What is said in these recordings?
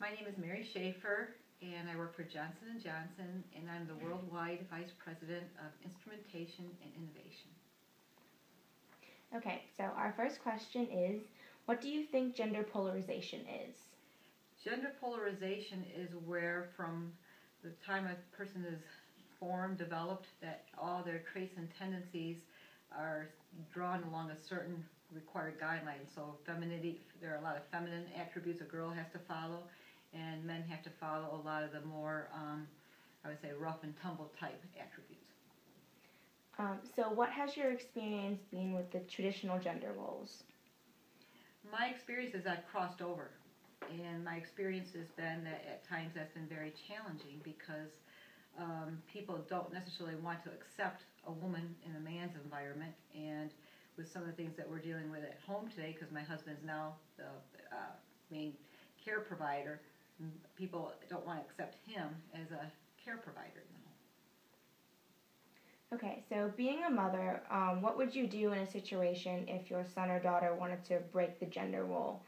My name is Mary Schafer, and I work for Johnson & Johnson, and I'm the Worldwide Vice President of Instrumentation and Innovation. Okay, so our first question is, what do you think gender polarization is? Gender polarization is where from the time a person is formed, developed, that all their traits and tendencies are drawn along a certain required guideline. So femininity, there are a lot of feminine attributes a girl has to follow, and men have to follow a lot of the more, I would say, rough and tumble type attributes. So what has your experience been with the traditional gender roles? My experience is I've crossed over, and my experience has been that at times that's been very challenging because people don't necessarily want to accept a woman in a man's environment, and with some of the things that we're dealing with at home today, because my husband's now the main care provider, people don't want to accept him as a care provider in the home. Okay, so being a mother, what would you do in a situation if your son or daughter wanted to break the gender role?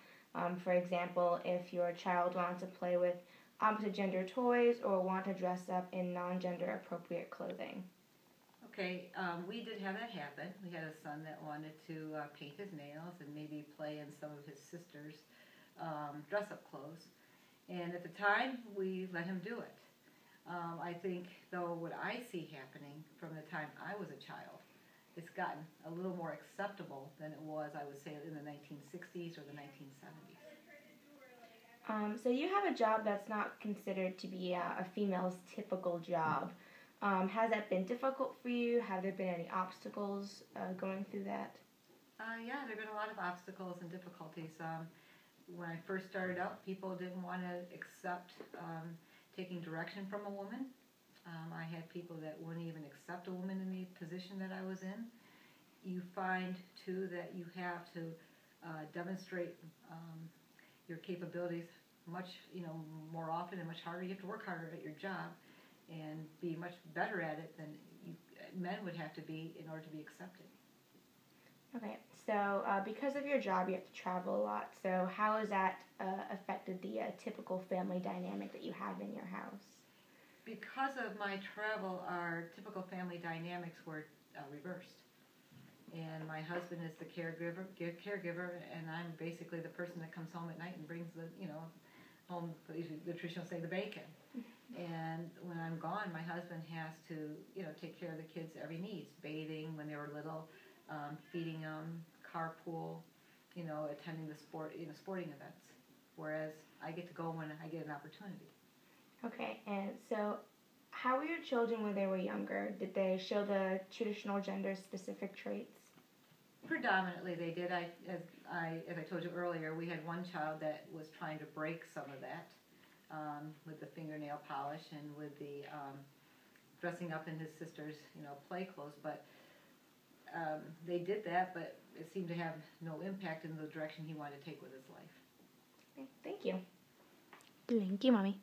For example, if your child wanted to play with opposite gender toys or want to dress up in non-gender appropriate clothing. Okay, we did have that happen. We had a son that wanted to paint his nails and maybe play in some of his sister's dress-up clothes. And at the time, we let him do it. I think, though, what I see happening from the time I was a child, it's gotten a little more acceptable than it was, I would say, in the 1960s or the 1970s. So you have a job that's not considered to be a female's typical job. Has that been difficult for you? Have there been any obstacles going through that? Yeah, there have been a lot of obstacles and difficulties. When I first started out, people didn't want to accept taking direction from a woman. I had people that wouldn't even accept a woman in the position that I was in. You find, too, that you have to demonstrate your capabilities much, more often and much harder. You have to work harder at your job and be much better at it than men would have to be in order to be accepted. Okay, so because of your job, you have to travel a lot. So how has that affected the typical family dynamic that you have in your house? Because of my travel, our typical family dynamics were reversed. And my husband is the caregiver, and I'm basically the person that comes home at night and brings the, home, the traditional say, the bacon. And when I'm gone, my husband has to, take care of the kids' every needs, bathing when they were little, feeding them, carpool, attending the sporting events. Whereas I get to go when I get an opportunity. Okay, and so how were your children when they were younger? Did they show the traditional gender-specific traits? Predominantly, they did. As I told you earlier, we had one child that was trying to break some of that with the fingernail polish and with the dressing up in his sister's, play clothes. But they did that, but it seemed to have no impact in the direction he wanted to take with his life. Okay, thank you. Thank you, Mommy.